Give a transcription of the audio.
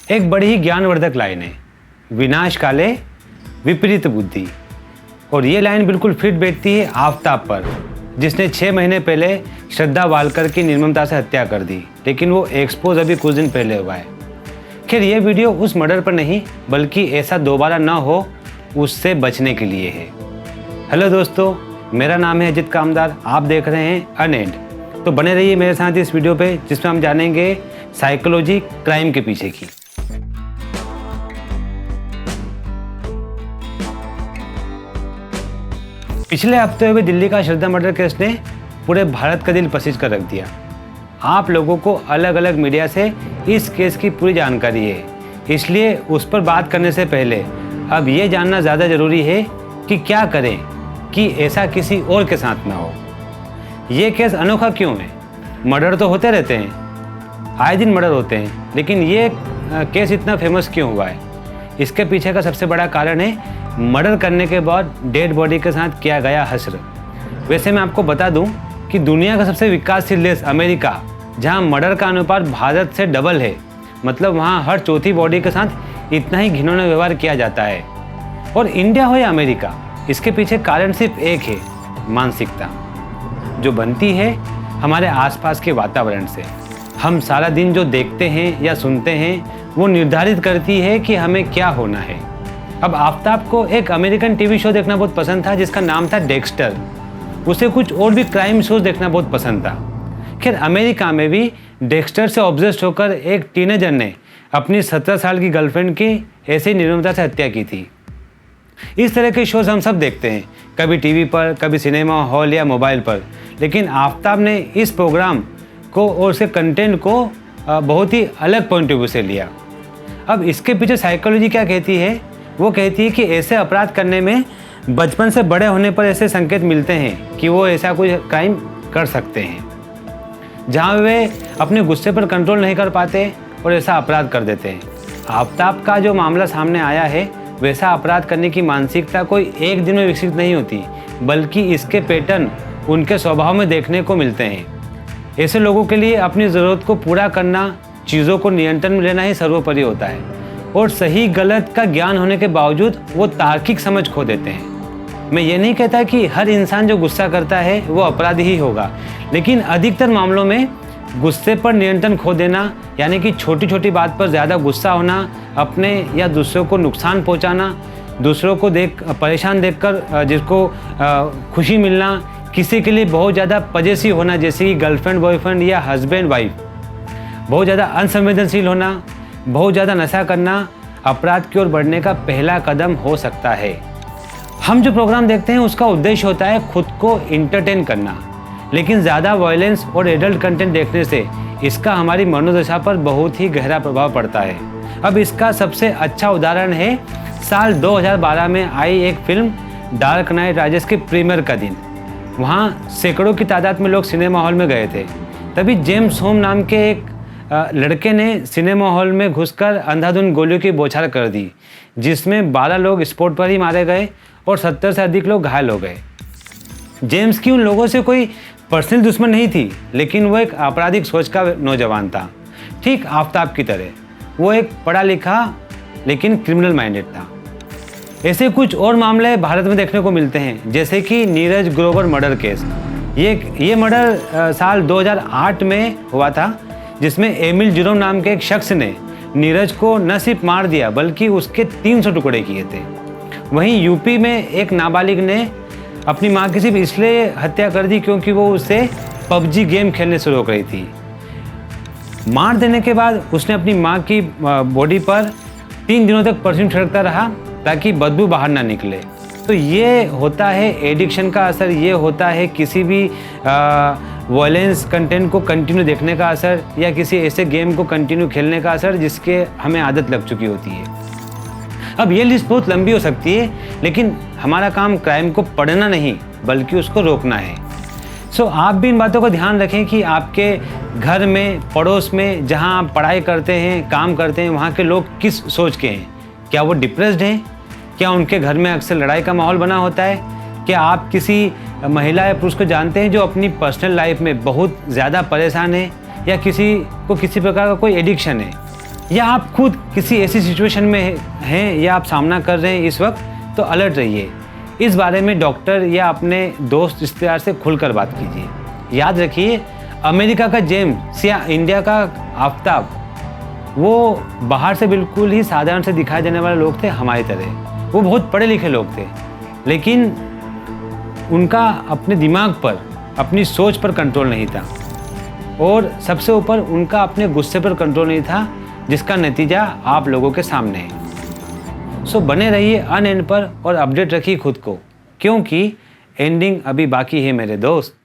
एक बड़ी ही ज्ञानवर्धक लाइन है, विनाश काले विपरीत बुद्धि। और ये लाइन बिल्कुल फिट बैठती है आफताब पर, जिसने 6 महीने पहले श्रद्धा वालकर की निर्ममता से हत्या कर दी, लेकिन वो एक्सपोज अभी कुछ दिन पहले हुआ है। खैर, ये वीडियो उस मर्डर पर नहीं बल्कि ऐसा दोबारा ना हो उससे बचने के लिए है। हेलो दोस्तों, मेरा नाम है अजित कामदार, आप देख रहे हैं अनएंड। तो बने रहिए मेरे साथ इस वीडियो पे, जिसमें हम जानेंगे साइकोलॉजी क्राइम के पीछे की। पिछले हफ्ते हुए दिल्ली का श्रद्धा मर्डर केस ने पूरे भारत का दिल पसीज कर रख दिया। आप लोगों को अलग अलग मीडिया से इस केस की पूरी जानकारी है, इसलिए उस पर बात करने से पहले अब ये जानना ज़्यादा ज़रूरी है कि क्या करें कि ऐसा किसी और के साथ ना हो। ये केस अनोखा क्यों है? मर्डर तो होते रहते हैं, आए दिन मर्डर होते हैं, लेकिन ये केस इतना फेमस क्यों हुआ है? इसके पीछे का सबसे बड़ा कारण है मर्डर करने के बाद डेड बॉडी के साथ किया गया हश्र। वैसे मैं आपको बता दूं कि दुनिया का सबसे विकासशील देश अमेरिका, जहां मर्डर का अनुपात भारत से डबल है, मतलब वहां हर चौथी बॉडी के साथ इतना ही घिनौना व्यवहार किया जाता है। और इंडिया हो या अमेरिका, इसके पीछे कारण सिर्फ एक है, मानसिकता, जो बनती है हमारे आसपास के वातावरण से। हम सारा दिन जो देखते हैं या सुनते हैं वो निर्धारित करती है कि हमें क्या होना है। अब आफताब को एक अमेरिकन टीवी शो देखना बहुत पसंद था जिसका नाम था डेक्स्टर। उसे कुछ और भी क्राइम शोज देखना बहुत पसंद था। खैर, अमेरिका में भी डेक्स्टर से ऑब्सेस्ड होकर एक टीनेजर ने अपनी 17 साल की गर्लफ्रेंड की ऐसी निर्ममता से हत्या की थी। इस तरह के शोज हम सब देखते हैं, कभी टीवी पर, कभी सिनेमा हॉल या मोबाइल पर, लेकिन आफताब ने इस प्रोग्राम को और उसके कंटेंट को बहुत ही अलग पॉइंट ऑफ व्यू से लिया। अब इसके पीछे साइकोलॉजी क्या कहती है? वो कहती है कि ऐसे अपराध करने में बचपन से बड़े होने पर ऐसे संकेत मिलते हैं कि वो ऐसा कोई क्राइम कर सकते हैं, जहाँ वे अपने गुस्से पर कंट्रोल नहीं कर पाते और ऐसा अपराध कर देते हैं। आफताब का जो मामला सामने आया है, वैसा अपराध करने की मानसिकता कोई एक दिन में विकसित नहीं होती, बल्कि इसके पैटर्न उनके स्वभाव में देखने को मिलते हैं। ऐसे लोगों के लिए अपनी ज़रूरत को पूरा करना, चीज़ों को नियंत्रण में लेना ही सर्वोपरि होता है, और सही गलत का ज्ञान होने के बावजूद वो तार्किक समझ खो देते हैं। मैं ये नहीं कहता कि हर इंसान जो गुस्सा करता है वो अपराधी ही होगा, लेकिन अधिकतर मामलों में गुस्से पर नियंत्रण खो देना, यानी कि छोटी छोटी बात पर ज़्यादा गुस्सा होना, अपने या दूसरों को नुकसान पहुंचाना, दूसरों को परेशान देखकर जिसको खुशी मिलना, किसी के लिए बहुत ज़्यादा पजेसिव होना, जैसे कि गर्लफ्रेंड बॉयफ्रेंड या हस्बैंड वाइफ, बहुत ज़्यादा अनसंवेदनशील होना, बहुत ज़्यादा नशा करना अपराध की ओर बढ़ने का पहला कदम हो सकता है। हम जो प्रोग्राम देखते हैं उसका उद्देश्य होता है खुद को इंटरटेन करना, लेकिन ज़्यादा वायलेंस और एडल्ट कंटेंट देखने से इसका हमारी मनोदशा पर बहुत ही गहरा प्रभाव पड़ता है। अब इसका सबसे अच्छा उदाहरण है साल 2012 में आई एक फिल्म डार्क नाइट राइजेस के प्रीमियर का दिन। वहाँ सैकड़ों की तादाद में लोग सिनेमा हॉल में गए थे। तभी जेम्स होम नाम के एक लड़के ने सिनेमा हॉल में घुसकर अंधाधुंध गोलियों की बौछार कर दी, जिसमें 12 लोग स्पॉट पर ही मारे गए और 70 से अधिक लोग घायल हो गए। जेम्स की उन लोगों से कोई पर्सनल दुश्मन नहीं थी, लेकिन वो एक आपराधिक सोच का नौजवान था, ठीक आफताब की तरह। वो एक पढ़ा लिखा लेकिन क्रिमिनल माइंडेड था। ऐसे कुछ और मामले भारत में देखने को मिलते हैं, जैसे कि नीरज ग्रोवर मर्डर केस। ये मर्डर साल 2008 में हुआ था, जिसमें एमिल जेरोम नाम के एक शख्स ने नीरज को न सिर्फ मार दिया बल्कि उसके 300 टुकड़े किए थे। वहीं यूपी में एक नाबालिग ने अपनी मां की सिर्फ इसलिए हत्या कर दी क्योंकि वो उसे पबजी गेम खेलने से रोक रही थी। मार देने के बाद उसने अपनी मां की बॉडी पर 3 दिनों तक परफ्यूम छिड़कता रहा ताकि बदबू बाहर ना निकले। तो ये होता है एडिक्शन का असर, ये होता है किसी भी वायलेंस कंटेंट को कंटिन्यू देखने का असर, या किसी ऐसे गेम को कंटिन्यू खेलने का असर जिसके हमें आदत लग चुकी होती है। अब ये लिस्ट बहुत लंबी हो सकती है, लेकिन हमारा काम क्राइम को पढ़ना नहीं बल्कि उसको रोकना है। सो आप भी इन बातों का ध्यान रखें कि आपके घर में, पड़ोस में, जहां आप पढ़ाई करते हैं, काम करते हैं, वहां के लोग किस सोच के हैं। क्या वो डिप्रेस्ड हैं? क्या उनके घर में अक्सर लड़ाई का माहौल बना होता है? क्या आप किसी महिला या पुरुष को जानते हैं जो अपनी पर्सनल लाइफ में बहुत ज़्यादा परेशान है, या किसी को किसी प्रकार का कोई एडिक्शन है? या आप खुद किसी ऐसी सिचुएशन में हैं या आप सामना कर रहे हैं इस वक्त, तो अलर्ट रहिए। इस बारे में डॉक्टर या अपने दोस्त रिश्तेदार से खुलकर बात कीजिए। याद रखिए, अमेरिका का जेम्स या इंडिया का आफताब वो बाहर से बिल्कुल ही साधारण से दिखाई देने वाले लोग थे हमारी तरह। वो बहुत पढ़े लिखे लोग थे, लेकिन उनका अपने दिमाग पर, अपनी सोच पर कंट्रोल नहीं था, और सबसे ऊपर उनका अपने गुस्से पर कंट्रोल नहीं था, जिसका नतीजा आप लोगों के सामने है। सो बने रहिए अनएंड पर और अपडेट रखिए खुद को, क्योंकि एंडिंग अभी बाकी है मेरे दोस्त।